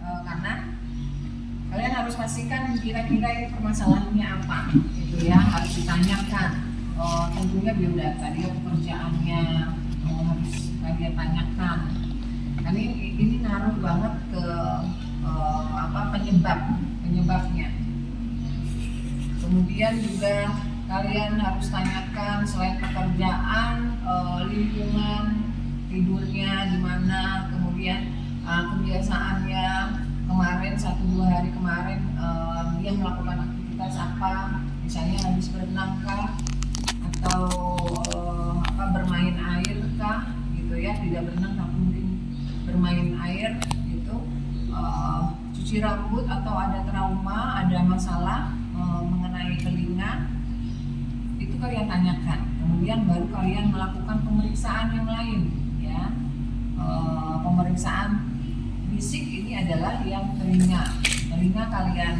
kanan, kalian harus pastikan kira-kira ini permasalahannya apa, gitu ya, harus ditanyakan. Tentunya biodata, dia pekerjaannya harus kalian tanyakan. Karena ini ngaruh banget ke penyebabnya. Kemudian juga kalian harus tanyakan selain pekerjaan, lingkungan tidurnya di mana, kemudian kebiasaannya kemarin 1-2 hari kemarin dia melakukan aktivitas apa, misalnya habis berenang kah, atau bermain air kah, gitu ya, tidak berenang tapi mungkin bermain air gitu, cuci rambut atau ada trauma, ada masalah mengenai telinga, itu kalian tanyakan. Kemudian baru kalian melakukan pemeriksaan yang lain ya. Pemeriksaan fisik ini adalah yang telinga kalian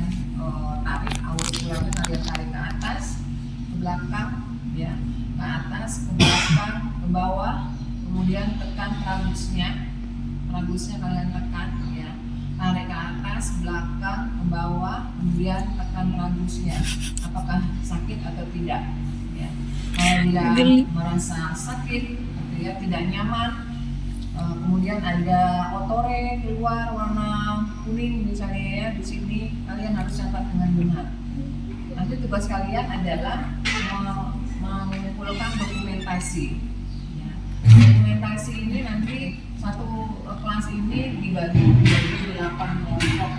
tarik, aurikularnya kalian tarik ke atas, ke belakang ya, ke atas, ke belakang, ke bawah, kemudian tekan trabusnya kalian tekan ya, tarik ke atas, belakang, ke bawah, kemudian tekan trabusnya, apakah sakit atau tidak ya. Kalau dia merasa sakit gitu ya, tidak nyaman, kemudian ada otore keluar warna kuning misalnya ya, di sini kalian harus catat dengan benar. Nanti tugas kalian adalah mengumpulkan dokumentasi ya. Dokumentasi ini nanti satu kelas ini dibagi menjadi 8 kelompok,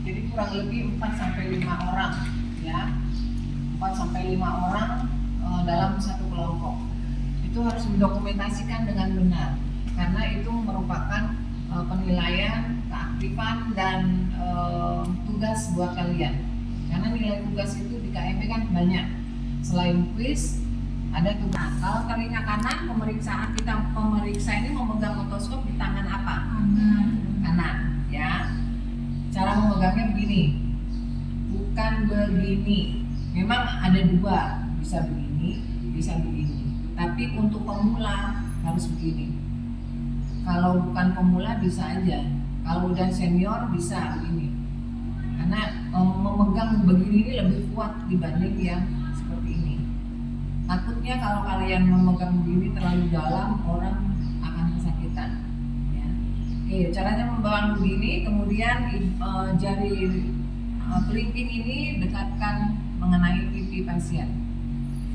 jadi kurang lebih 4-5 orang ya, 4-5 orang dalam satu kelompok. Itu harus didokumentasikan dengan benar, karena itu merupakan penilaian keaktifan dan tugas buat kalian. Karena nilai tugas itu di KMP kan banyak, selain kuis ada tugas. Kalau telinga kanan, pemeriksa ini memegang otoskop di tangan apa? Kanan ya. Cara memegangnya begini, bukan begini. Memang ada dua, bisa begini, bisa begini. Tapi untuk pemula harus begini. Kalau bukan pemula bisa aja, kalau udah senior bisa begini. Karena memegang begini ini lebih kuat dibanding yang seperti ini. Takutnya kalau kalian memegang begini terlalu dalam, orang akan kesakitan ya. Oke, caranya memegang begini, kemudian jari kelingking ini dekatkan mengenai pipi pasien.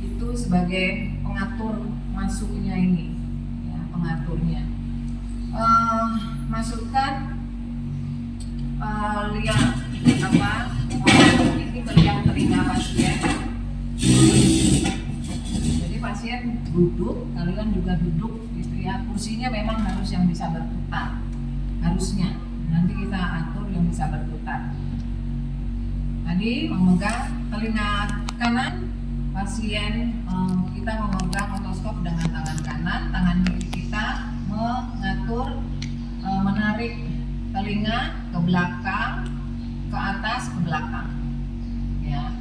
Itu sebagai pengatur masuknya ini ya, pengaturnya. Masukkan lihat ini beriang telinga pasien. Jadi pasien duduk, kalian juga duduk gitu ya. Kursinya memang harus yang bisa berputar, harusnya. Nanti kita atur yang bisa berputar. Tadi memegang telinga kanan pasien, kita memegang otoskop dengan tangan kanan, tangan kiri kita mengatur, menarik telinga ke belakang, ke atas, ke belakang ya.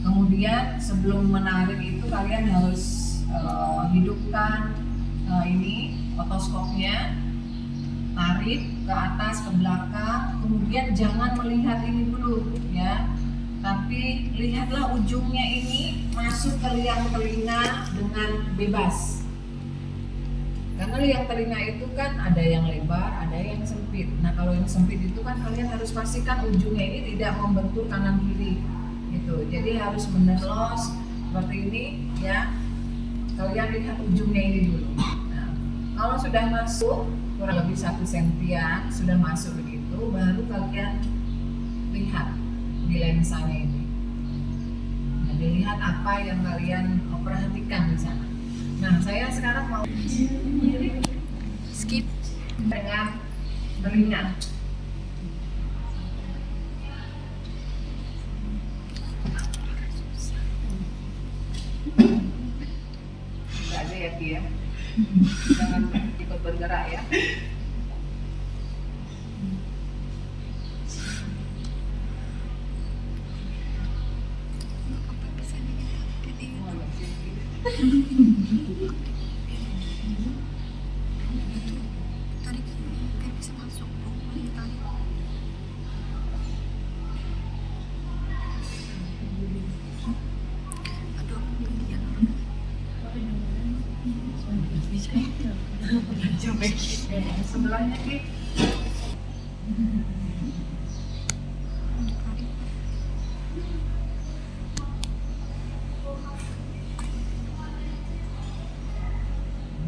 Kemudian sebelum menarik itu kalian harus hidupkan ini otoskopnya, tarik ke atas, ke belakang, kemudian jangan melihat ini dulu ya, tapi lihatlah ujungnya ini masuk ke liang telinga dengan bebas. Karena liang telinga itu kan ada yang lebar, ada yang sempit. Nah kalau yang sempit itu kan kalian harus pastikan ujungnya ini tidak membentur kanan kiri gitu. Jadi harus menerlos seperti ini ya. Kalian lihat ujungnya ini dulu. Nah, kalau sudah masuk kurang lebih 1 sentian, sudah masuk begitu, baru kalian lihat di lensanya ini. Nah, dilihat apa yang kalian perhatikan di sana. Nah, saya sekarang mau skip dengan telinga. Tidak ada ya, Ki ya. Jangan ikut bergerak ya. sebelahnya Ki.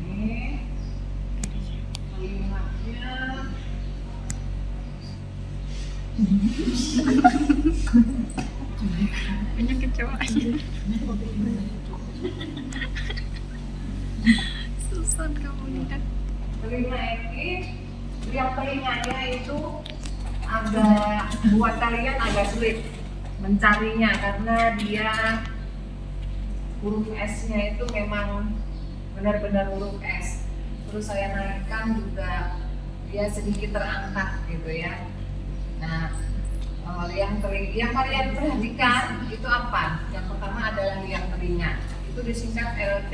Ini kalimatnya. Banyak kecewa. Susah kamu nih kan. Telinga Eki, yang telinganya itu agak buat kalian agak sulit mencarinya karena dia huruf S-nya itu memang benar-benar huruf S. Terus saya naikkan juga dia sedikit terangkat gitu ya. Nah, yang kalian perhatikan itu apa? Yang pertama adalah liang telinga. Itu disingkat LT.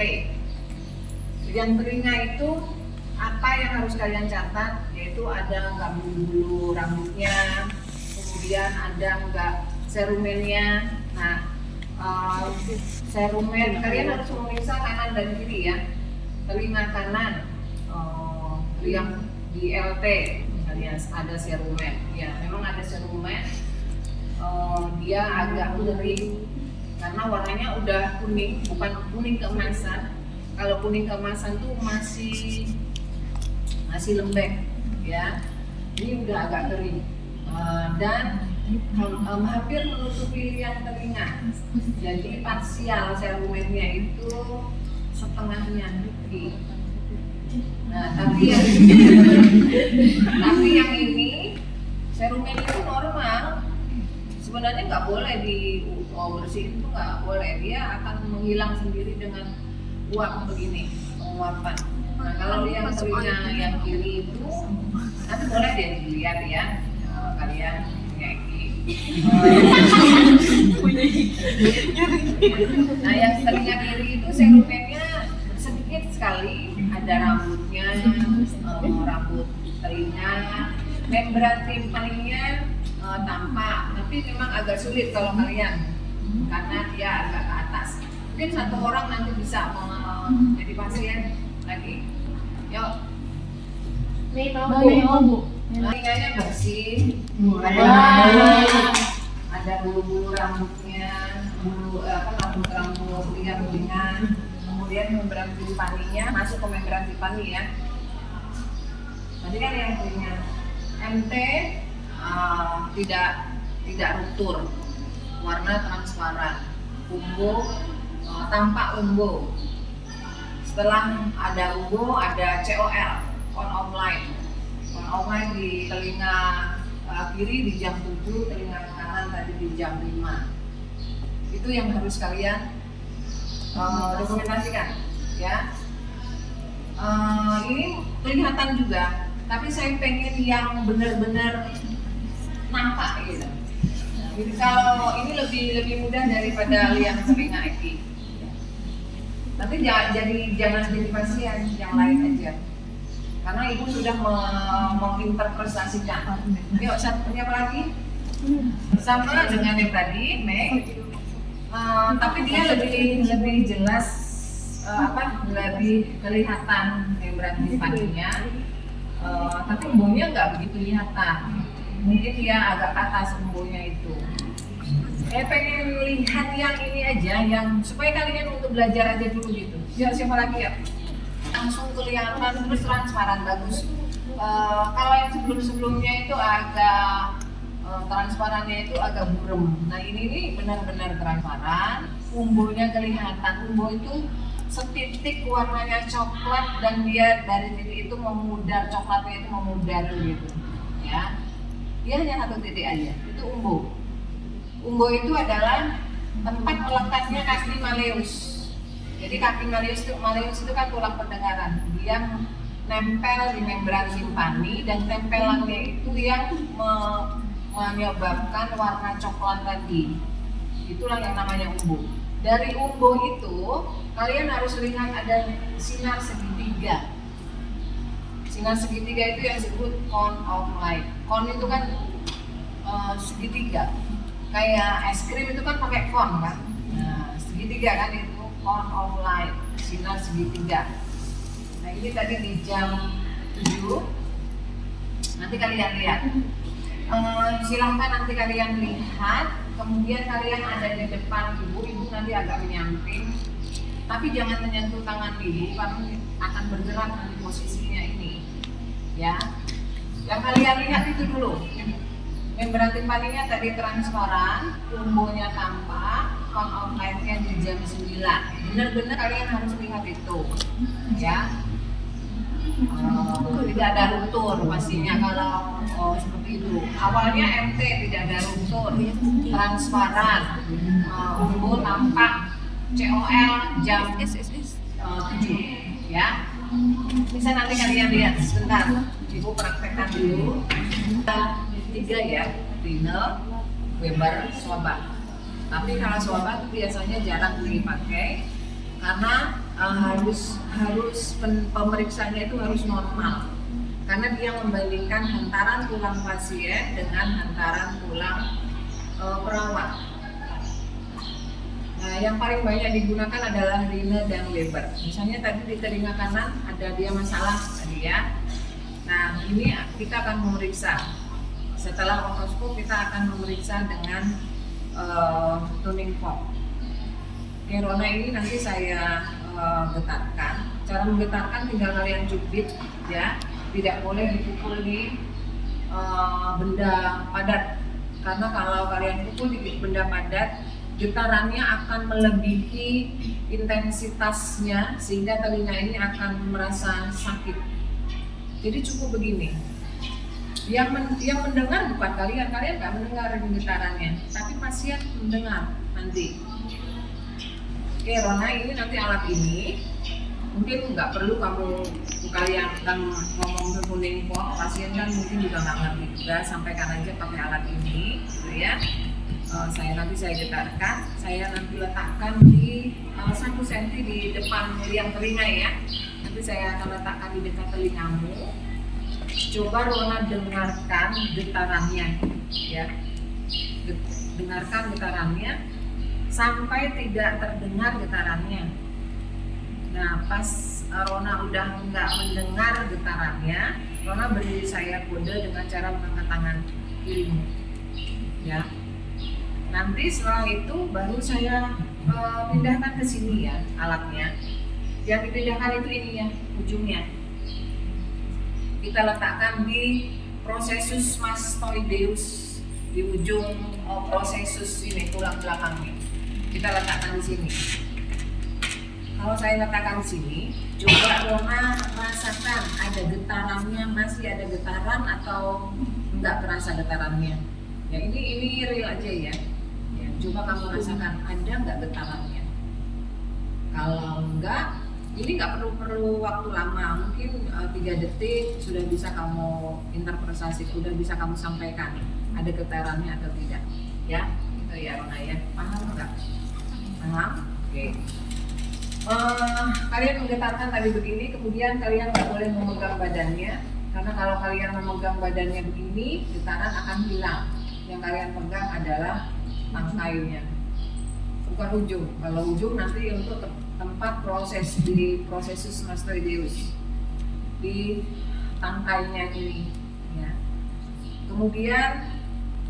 Liang telinga itu apa yang harus kalian catat? Yaitu ada nggak bulu-bulu rambutnya, kemudian ada nggak serumennya. Nah, serumen kalian harus memeriksa kanan dan kiri ya. Telinga kanan, liang di LT misalnya ada serumen. Ya, memang ada serumen. Dia agak kering karena warnanya udah kuning, bukan kuning keemasan. Kalau kuning keemasan tuh masih lembek ya. Ini udah agak kering dan hampir menutupi liang telinga. Jadi parsial serumennya itu setengahnya. Nah, tapi yang ini serumen itu normal. Sebenarnya nggak boleh bersihin, itu nggak boleh. Dia akan menghilang sendiri dengan uap begini, penguapan. Nah, kalau yang telinga yang kiri itu nanti boleh dia dilihat ya, kalian nah yang telinga kiri itu serumennya sedikit sekali, ada rambutnya, rambut telinga, membran timpaninya tampak, tapi memang agak sulit kalau kalian karena dia agak ke atas. Mungkin satu orang nanti bisa jadi pasien lagi. Yuk. Nih tahu Bu. Telinganya bersih, ada bulu-bulu rambutnya, rambut ringan, kemudian membran timpaninya masuk ke membran timpani ya. Tadi kan yang telinga MT tidak ruptur, warna transparan, umbo, tampak umbo. Setelah ada umbo ada COL, on off line. On off line di telinga kiri di jam 7, telinga kanan tadi di jam 5. Itu yang harus kalian dokumentasikan ya. Ini kelihatan juga, tapi saya pengen yang benar-benar nampak gitu. Jadi kalau ini lebih mudah daripada liang telinga Eki. Tapi jangan jadi pasien yang lain aja. Karena ibu sudah menginterpretasikan. Yuk, satunya apa lagi? Sama dengan yang tadi, Meg. Tapi dia lebih jelas, lebih kelihatan membran timpaninya. Tapi umbonya nggak begitu kelihatan. Mungkin dia agak ke atas umbonya itu. Saya pengen lihat yang ini aja, yang supaya kalian untuk belajar aja dulu gitu. Ya, siapa lagi ya? Langsung kelihatan terus transparan bagus. Kalau yang sebelumnya itu agak transparannya itu agak burem. Nah ini nih benar-benar transparan, umbonya kelihatan. Umbo itu setitik warnanya coklat dan dia dari titik itu memudar, coklatnya itu memudar gitu. Ya, dia hanya satu titik aja. Itu umbo. Umbo itu adalah tempat melekatnya kaki Malleus. Jadi kaki Malleus itu kan tulang pendengaran. Dia nempel di membran timpani dan tempelannya itu yang menyebabkan warna coklat tadi. Itulah yang namanya umbo. Dari umbo itu kalian harus lihat ada sinar segitiga. Sinar segitiga itu yang disebut cone of light. Cone itu kan segitiga. Kayak es krim itu kan pakai cone kan. Nah, segitiga kan itu cone of light, sinar segitiga. Nah, ini tadi di jam 7 Nanti kalian lihat. Silahkan nanti kalian lihat. Kemudian kalian ada di depan ibu nanti agak menyamping. Tapi jangan menyentuh tangan ibu karena akan bergerak nanti posisinya ini. Ya. Yang kalian lihat itu dulu. Membran timpaninya tadi transparan, tumbuhnya tampak, count outline-nya di jam 9. Benar-benar kalian harus lihat itu. Ya. Tidak ada luntur pastinya kalau seperti itu. Awalnya MT tidak ada luntur, transparan, tumbuh tampak, COL jam 7. Ya. Bisa nanti kalian lihat sebentar. Ibu praktekkan dulu. 3 ya, Rine, Weber, Swabak. Tapi kalau Swabak biasanya jarang dipakai karena harus pemeriksaannya itu harus normal. Karena dia membandingkan hantaran tulang pasien dengan hantaran tulang perawat. Nah, yang paling banyak digunakan adalah Rine dan Weber. Misalnya tadi di telinga kanan ada dia masalah tadi ya. Nah, ini kita akan memeriksa. Setelah otoskop kita akan memeriksa dengan tuning fork. Oke, Rona ini nanti saya getarkan. Cara menggetarkan tinggal kalian cubit ya. Tidak boleh dipukul di benda padat. Karena kalau kalian pukul di benda padat, getarannya akan melebihi intensitasnya sehingga telinga ini akan merasa sakit. Jadi cukup begini. Yang mendengar bukan kalian nggak mendengar getarannya, tapi pasien mendengar nanti. Oke, Rona, ini nanti alat ini mungkin nggak perlu kalian ngomong kuning kok, pasien kan mungkin juga nggak ngerti juga, sampaikan aja pakai alat ini, gitu ya. Saya getarkan, saya nanti letakkan di 1 cm di depan liang telinga ya. Nanti saya akan letakkan di dekat telingamu. Coba Rona dengarkan getarannya ya. Dengarkan getarannya sampai tidak terdengar getarannya. Nah, pas Rona udah nggak mendengar getarannya, Rona beri saya kode dengan cara mengangkat tangan kirimu ya. Nanti setelah itu baru saya pindahkan ke sini ya alatnya. Yang dipindahkan itu ini ya, ujungnya. Kita letakkan di prosesus mastoideus, di ujung prosesus ini tulang belakangnya. Kita letakkan di sini. Kalau saya letakkan di sini, coba Rona rasakan ada getarannya, masih ada getaran atau enggak terasa getarannya. Ya ini real aja ya. Coba kamu rasakan ada nggak getarannya. Kalau enggak, ini nggak perlu waktu lama, mungkin 3 detik sudah bisa kamu interpretasi, sudah bisa kamu sampaikan ada getarannya atau tidak. Ya, itu ya Rona ya. Paham nggak? Paham? Oke. Kalian menggetarkan tadi begini, kemudian kalian nggak boleh memegang badannya, karena kalau kalian memegang badannya begini, getaran akan hilang. Yang kalian pegang adalah tangkainya, bukan ujung. Kalau ujung nanti untuk tempat proses di prosesus mastoideus di tangkainya ini ya. Kemudian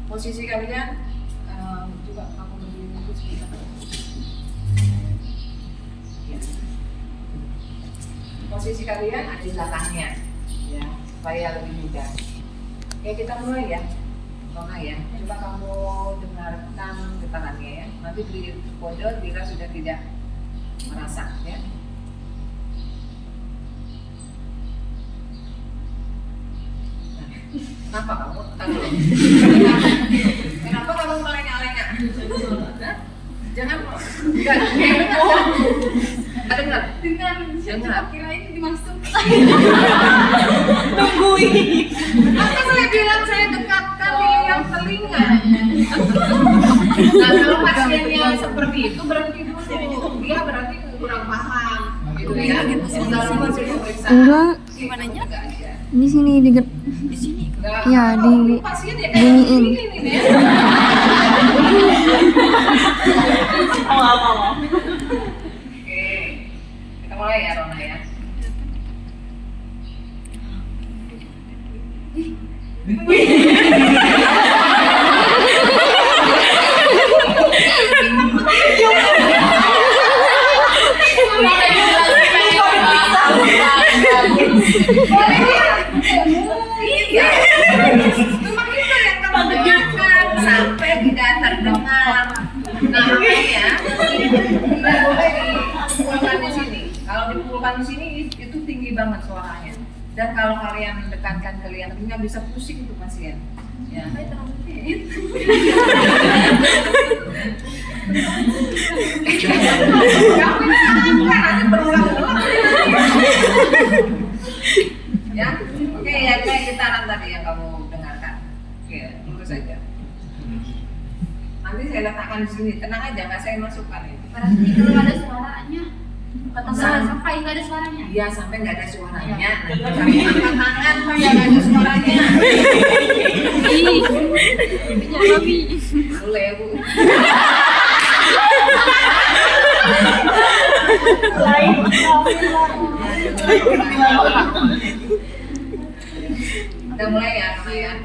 posisi kalian coba kamu berdiri dulu sebentar ya. Posisi kalian ada di belakangnya ya, supaya lebih mudah. Oke, kita mulai ya. Rona ya, coba kamu dengarkan getarannya ya. Nanti beri kode bila sudah tidak merasa ya. Kenapa kamu? Kenapa kamu melengak-lengak? Jangan enggak dengar. Dengar. Kirain dimasuk. Tungguin. Apa saya bilang saya dekatkan di liang telinga. Nah, kalau pasiennya seperti itu berhenti dulu. Dia berarti kurang paham. Gitu ya. Enggak. Gimana nya? Di sini Di sini. ya di pasien ya bunyiin. Oke, kita mulai ya Rona ya. Iya. Cuma itu yang kamu dengarkan sampai tidak terdengar. Nah, makanya tidak boleh dipulkan di sini. Kalau dipulkan di sini itu tinggi banget suaranya. Dan kalau kalian mendekatkan ke liang telinga bisa pusing tuh pasien. Ya. Kamu ini nanti berulang-ulang. Ya, oke ya kayak gitaran tadi yang kamu dengarkan. Oke, tunggu saja. Nanti saya letakkan di sini, tenang aja, nggak saya masukkan ini. Berarti kalau ada suaranya, kata sampai nggak ada suaranya. Iya, sampai nggak ada suaranya. Nanti kamu angkat tangan, Pak, yang nggak ada suaranya. Boleh ya, Bu. Udah mulai ya, ya.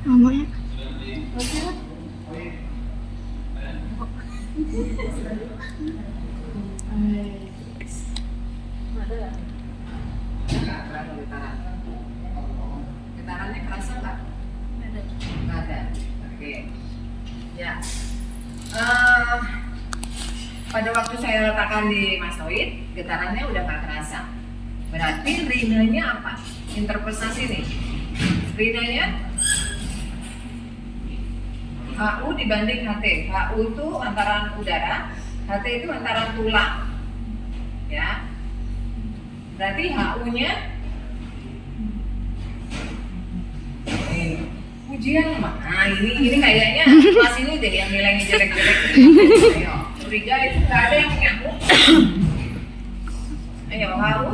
Mamanya. Getarannya kerasa nggak? Nggak ada. Oke. Ya. Pada waktu saya letakkan di mastoid, getarannya udah nggak kerasa. Berarti rinanya apa? Interpretasi nih. Rinanya HU dibanding HT. HU itu antara udara, HT itu antara tulang. Ya. Berarti HU-nya ujian mah. Nah, ini kayaknya kelas ini deh yang nilainya jelek-jelek. Ayo, curiga itu nggak ada yang nyambung. Ayo, HU.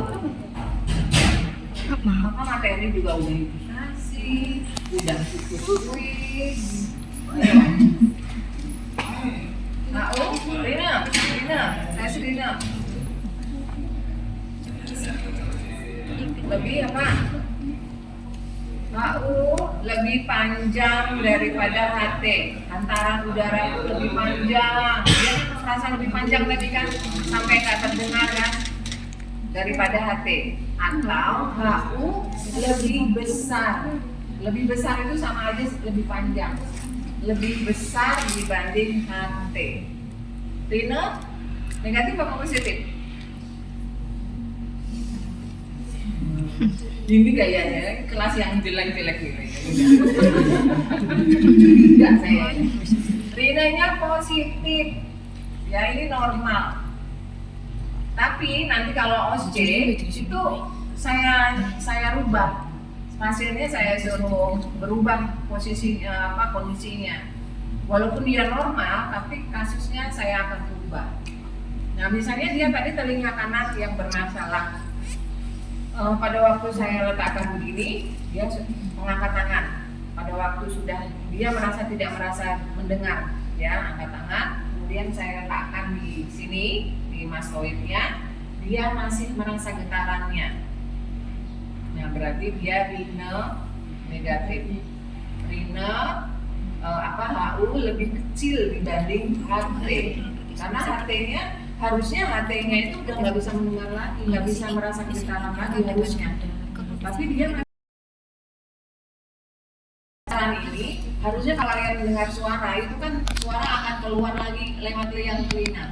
Maka materi juga udah dikasih, udah kuis. Ayo. HU, Rina, saya Rina. Lebih apa? HU lebih panjang daripada HT. Antaran udara itu lebih panjang. Dia merasa lebih panjang tadi kan, sampai nggak terdengar kan, daripada HT. Atau HU lebih besar. Lebih besar itu sama aja lebih panjang. Lebih besar dibanding HT. Rina, negatif apa positif? Ini kayaknya kelas yang jelek-jelek ini. Tidak saya. Rinanya positif. Ya ini normal. Tapi nanti kalau OSJ itu saya rubah. Pasiennya saya suruh berubah posisinya kondisinya. Walaupun dia normal, tapi kasusnya saya akan rubah. Nah, misalnya dia tadi telinga kanan yang bermasalah. Pada waktu saya letakkan begini, dia mengangkat tangan. Pada waktu sudah dia tidak merasa mendengar, ya angkat tangan. Kemudian saya letakkan di sini di mastoidnya, dia masih merasa getarannya. Nah berarti dia Rina negatif. Rina HU lebih kecil dibanding HT. Karena HT-nya harusnya HT-nya itu udah nggak bisa mendengar lagi, nggak bisa merasa getaran lagi harusnya. Tapi dia ini harusnya kalau kalian mendengar suara itu kan suara akan keluar lagi lewat liang telinga.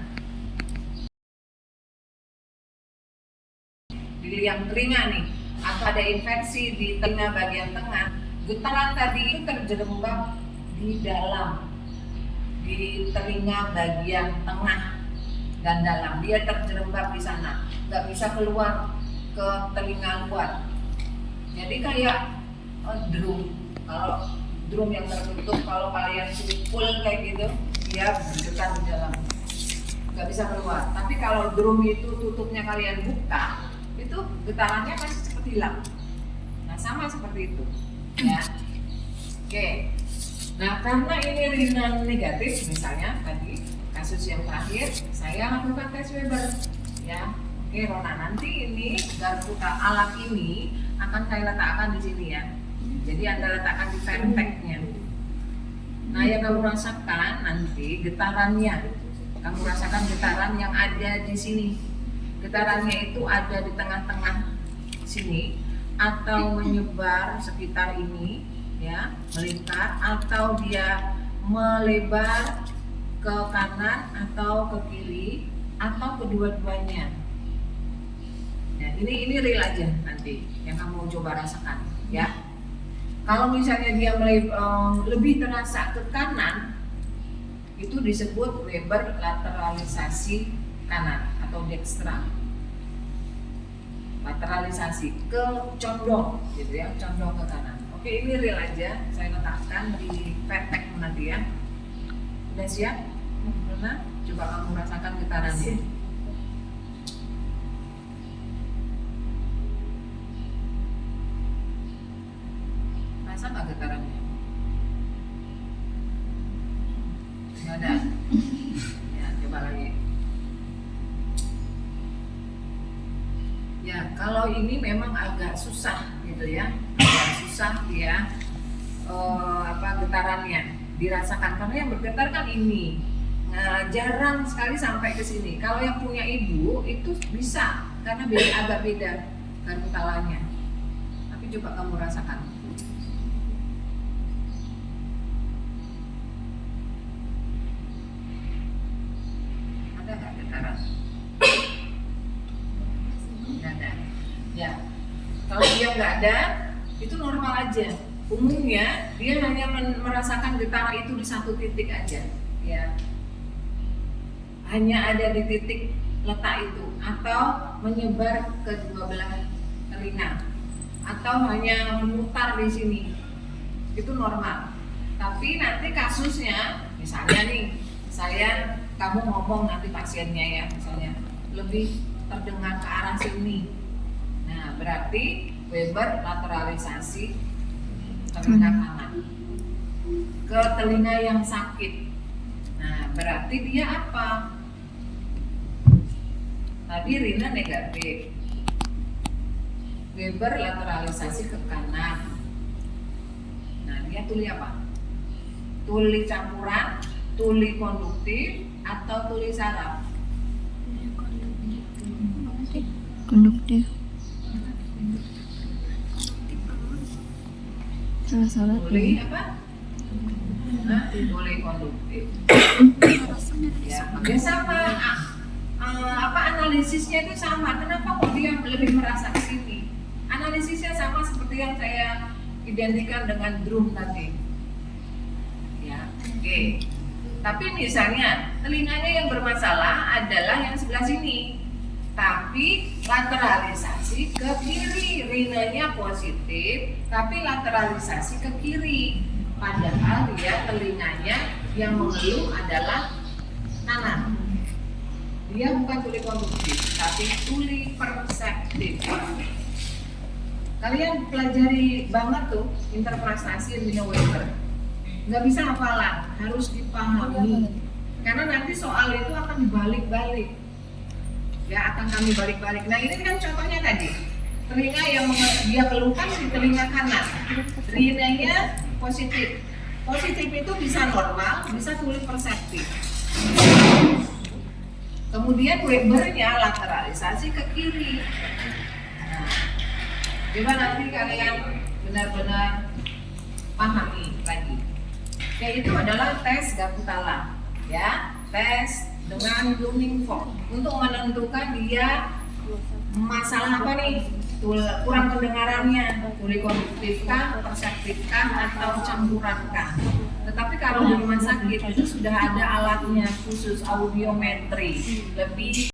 Di liang telinga nih, atau ada infeksi di telinga bagian tengah, getaran tadi itu terjerembab di dalam, di telinga bagian tengah dan dalam, dia terjerembab di sana, nggak bisa keluar ke telinga luar. Jadi kayak drum, kalau drum yang tertutup, kalau kalian pukul kayak gitu, dia bergetar di dalam, nggak bisa keluar. Tapi kalau drum itu tutupnya kalian buka, itu getarannya pasti cepat hilang. Nah sama seperti itu, ya. Oke. Nah karena ini rina negatif, misalnya tadi kasus yang terakhir, saya lakukan tes Weber, ya. Oke, Rona, nanti ini garputa alat ini akan saya letakkan di sini ya. Jadi Anda letakkan di verteknya. Nah, yang kamu rasakan nanti getarannya. Kamu rasakan getaran yang ada di sini. Getarannya itu ada di tengah-tengah sini atau menyebar sekitar ini, ya, melingkar, atau dia melebar ke kanan atau ke kiri atau kedua-duanya. Ya, ini real aja nanti yang kamu coba rasakan, ya. Kalau misalnya dia lebih terasa ke kanan, itu disebut Weber lateralisasi kanan atau dextra. Lateralisasi ke condong, gitu ya, condong ke kanan. Oke, ini real aja. Saya letakkan di vertek nanti ya. Udah siap? Mana? Coba kamu rasakan getarannya. Rasa nggak getarannya? Nggak ada. Ya, coba lagi. Ya, kalau ini memang agak susah gitu ya, agak susah ya, getarannya dirasakan karena yang bergetar kan ini. Nah, jarang sekali sampai ke sini. Kalau yang punya ibu itu bisa karena agak beda garputalanya. Tapi coba kamu rasakan. Ada nggak getaran? Nggak ada. Ya, kalau dia nggak ada, itu normal aja. Umumnya dia hanya merasakan getaran itu di satu titik aja, ya. Hanya ada di titik letak itu, atau menyebar ke dua belah telinga, atau hanya memutar di sini. Itu normal. Tapi nanti kasusnya, misalnya nih, kamu ngomong nanti pasiennya ya, misalnya lebih terdengar ke arah sini. Nah, berarti Weber lateralisasi telinga kanan ke telinga yang sakit. Nah, berarti dia apa? Tadi rina negatif. Weber lateralisasi ke kanan. Nah, dia tuli apa? Tuli campuran, tuli konduktif, atau tuli saraf? Konduktif. Salah-salah. Tuli apa? Nah, tuli konduktif. Ya, dia sama. Analisisnya itu sama. Kenapa kok dia lebih merasa ke sini? Analisisnya sama seperti yang saya identikan dengan drum tadi. Ya, oke. Tapi misalnya telinganya yang bermasalah adalah yang sebelah sini. Tapi lateralisasi ke kiri, rinanya positif, tapi lateralisasi ke kiri. Padahal dia telinganya yang mengeluh adalah kanan. Dia bukan tuli konduktif, tapi tuli perseptif. Kalian pelajari banget tuh interpretasi Rina Weber. Nggak bisa hafalan, harus dipahami. Karena nanti soal itu akan dibalik-balik. Ya, akan kami balik-balik. Nah, ini kan contohnya tadi. Telinga yang dia keluhkan di telinga kanan. Rinanya positif. Positif itu bisa normal, bisa tuli perseptif. Kemudian Webernya lateralisasi ke kiri. Nah, coba nanti kalian benar-benar pahami lagi. Yaitu adalah tes garputala, ya, tes dengan blooming fork untuk menentukan dia masalah apa nih, kurang pendengarannya, tuli konduktif kah, perseptif kah, atau campuran kah. Tetapi kalau di rumah sakit itu sudah ada alatnya khusus audiometri, lebih